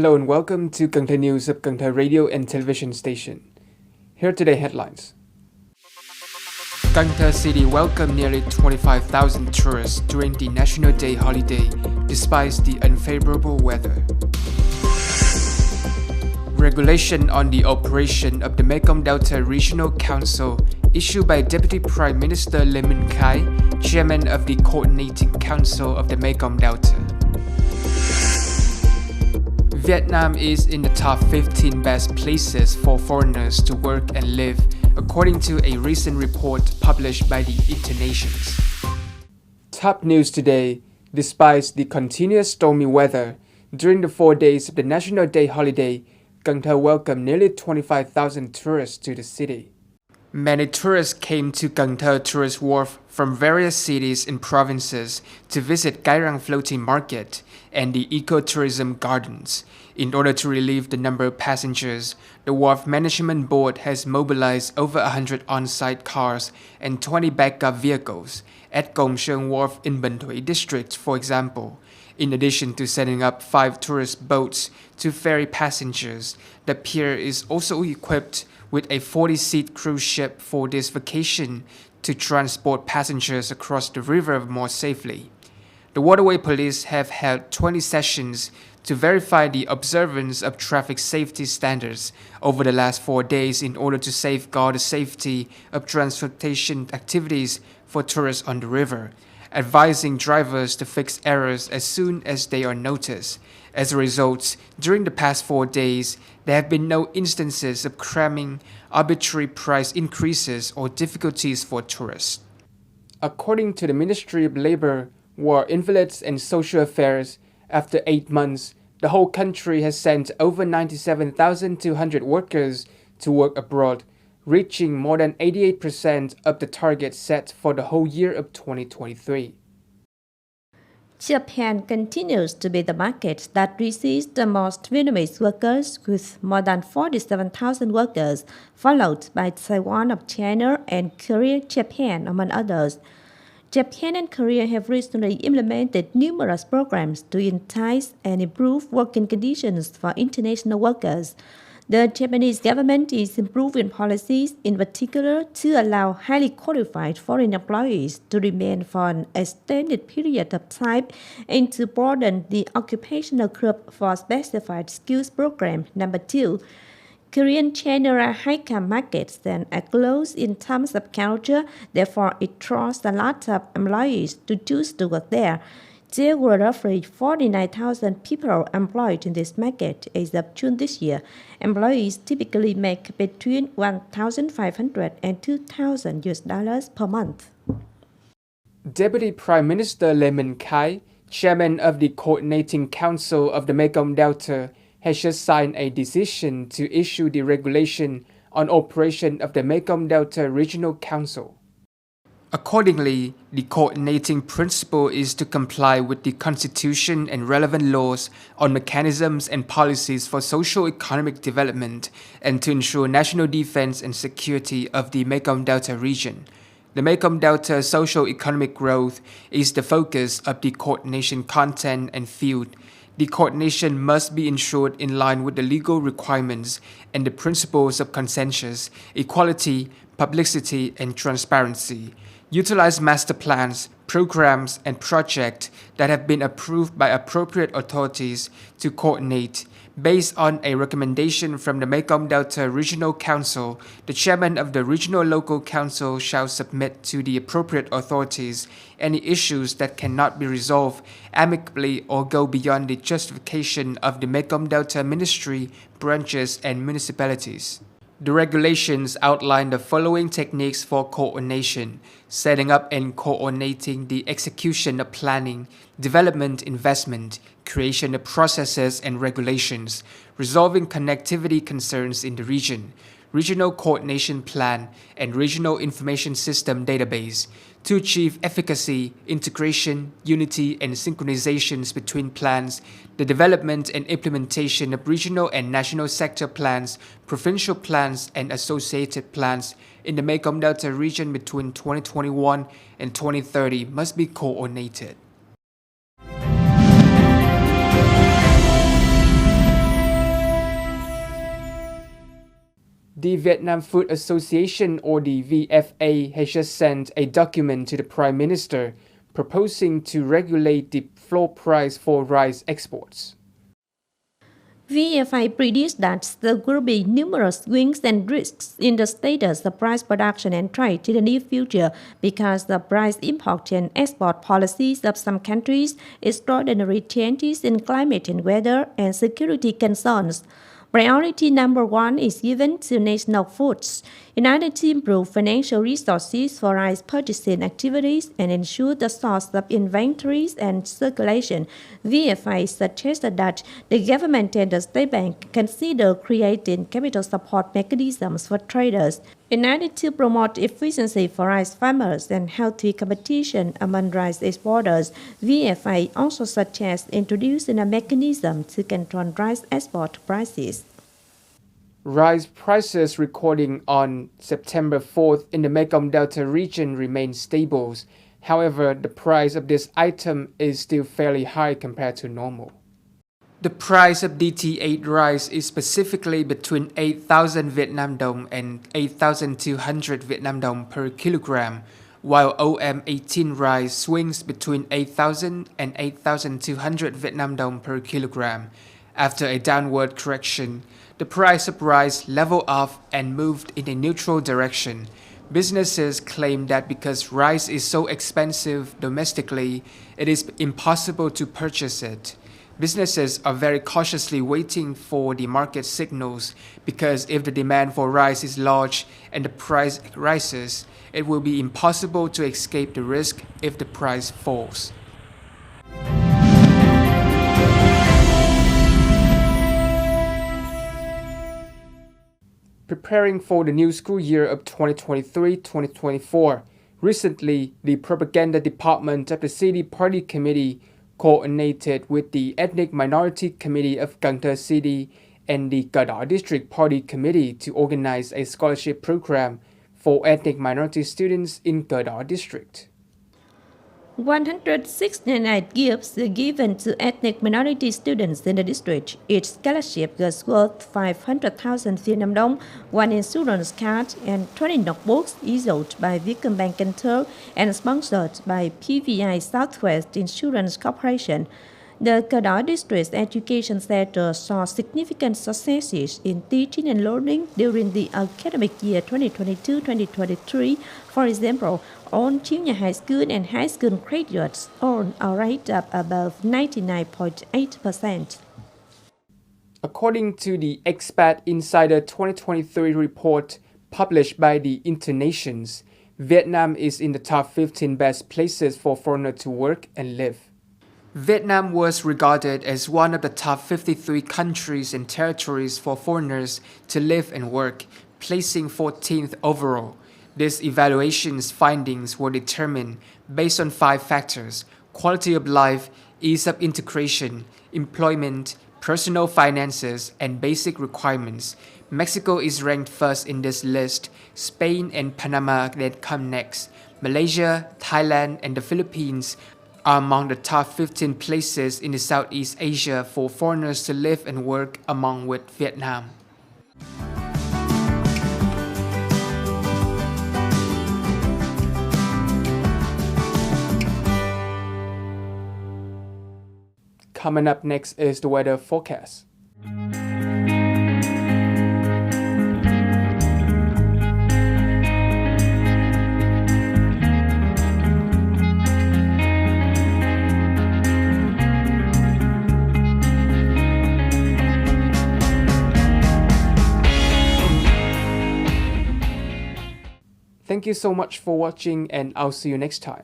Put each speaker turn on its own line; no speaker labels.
Hello and welcome to Cần Thơ News of Cần Thơ Radio and Television Station. Here are today's headlines. Cần Thơ City welcomed nearly 25,000 tourists during the National Day holiday, despite the unfavorable weather. Regulation on the operation of the Mekong Delta Regional Council issued by Deputy Prime Minister Minh, Khái, Chairman of the Coordinating Council of the Mekong Delta. Vietnam is in the top 15 best places for foreigners to work and live, according to a recent report published by the InterNations. Top news today: despite the continuous stormy weather, during the 4 days of the National Day holiday, Cần Thơ welcomed nearly 25,000 tourists to the city. Many tourists came to Cần Thơ Tourist Wharf from various cities and provinces to visit Cái Răng Floating Market and the Ecotourism Gardens. In order to relieve the number of passengers, the Wharf Management Board has mobilized over 100 on-site cars and 20 backup vehicles at Cổng Sơn Wharf in Bình Thủy District, for example. In addition to setting up 5 tourist boats to ferry passengers, the pier is also equipped with a 40-seat cruise ship for this vacation to transport passengers across the river more safely. The Waterway Police have held 20 sessions to verify the observance of traffic safety standards over the last 4 days in order to safeguard the safety of transportation activities for tourists on the river, advising drivers to fix errors as soon as they are noticed. As a result, during the past 4 days, there have been no instances of cramming, arbitrary price increases, or difficulties for tourists. According to the Ministry of Labor, War, Invalids and Social Affairs, after 8 months, the whole country has sent over 97,200 workers to work abroad, reaching more than 88% of the target set for the whole year of 2023.
Japan continues to be the market that receives the most Vietnamese workers, with more than 47,000 workers, followed by Taiwan of China and Korea, Japan, among others. Japan and Korea have recently implemented numerous programs to entice and improve working conditions for international workers. The Japanese government is improving policies, in particular to allow highly qualified foreign employees to remain for an extended period of time and to broaden the occupational group for specified skills program. Number 2. Korean China are high-income markets and are close in terms of culture, therefore it draws a lot of employees to choose to work there. There were roughly 49,000 people employed in this market as of June this year. Employees typically make between $1,500 and $2,000 per month.
Deputy Prime Minister Minh, Khái, Chairman of the Coordinating Council of the Mekong Delta, has just signed a decision to issue the regulation on operation of the Mekong Delta Regional Council. Accordingly, the coordinating principle is to comply with the Constitution and relevant laws on mechanisms and policies for socio-economic development and to ensure national defense and security of the Mekong Delta region. The Mekong Delta socio-economic growth is the focus of the coordination content and field. The coordination must be ensured in line with the legal requirements and the principles of consensus, equality, publicity, and transparency. Utilize master plans, programs, and projects that have been approved by appropriate authorities to coordinate. Based on a recommendation from the Mekong Delta Regional Council, the chairman of the Regional Local Council shall submit to the appropriate authorities any issues that cannot be resolved amicably or go beyond the justification of the Mekong Delta Ministry, branches, and municipalities. The regulations outline the following techniques for coordination: setting up and coordinating the execution of planning, development, investment, creation of processes and regulations, resolving connectivity concerns in the region, regional coordination plan, and regional information system database. To achieve efficacy, integration, unity, and synchronizations between plans, the development and implementation of regional and national sector plans, provincial plans, and associated plans in the Mekong Delta region between 2021 and 2030 must be coordinated. The Vietnam Food Association, or the VFA, has just sent a document to the Prime Minister proposing to regulate the floor price for rice exports.
VFA predicts that there will be numerous swings and risks in the status of rice production and trade in the near future because the rice import and export policies of some countries, extraordinary changes in climate and weather, and security concerns. Priority number one is given to national foods in order to improve financial resources for rice purchasing activities and ensure the source of inventories and circulation. VFA suggested that the government and the state bank consider creating capital support mechanisms for traders in order to promote efficiency for rice farmers and healthy competition among rice exporters. VFA also suggests introducing a mechanism to control rice export prices.
Rice prices recording on September 4th in the Mekong Delta region remain stable. However, the price of this item is still fairly high compared to normal. The price of DT8 rice is specifically between 8,000 Vietnam dong and 8,200 Vietnam dong per kilogram, while OM18 rice swings between 8,000 and 8,200 Vietnam dong per kilogram. After a downward correction, the price of rice leveled off and moved in a neutral direction. Businesses claim that because rice is so expensive domestically, it is impossible to purchase it. Businesses are very cautiously waiting for the market signals because if the demand for rice is large and the price rises, it will be impossible to escape the risk if the price falls. Preparing for the new school year of 2023-2024, recently the Propaganda Department of the City Party Committee coordinated with the Ethnic Minority Committee of Cần Thơ City and the Cờ Đỏ District Party Committee to organize a scholarship program for ethnic minority students in Cờ Đỏ District.
169 gifts are given to ethnic minority students in the district. Each scholarship is worth 500,000 Vietnam dong, one insurance card, and 20 notebooks issued by Vietcombank Cần Thơ and sponsored by PVI Southwest Insurance Corporation. The Cờ Đỏ District Education Center saw significant successes in teaching and learning during the academic year 2022-2023. For example, all junior high school and high school graduates earned a rate of above 99.8%.
According to the Expat Insider 2023 report published by the InterNations, Vietnam is in the top 15 best places for foreigners to work and live. Vietnam was regarded as one of the top 53 countries and territories for foreigners to live and work, placing 14th overall. This evaluation's findings were determined based on 5 factors: quality of life, ease of integration, employment, personal finances, and basic requirements. Mexico is ranked first in this list. Spain and Panama then come next. Malaysia, Thailand, and the Philippines are among the top 15 places in the Southeast Asia for foreigners to live and work, among with Vietnam. Coming up next is the weather forecast. Thank you so much for watching, and I'll see you next time.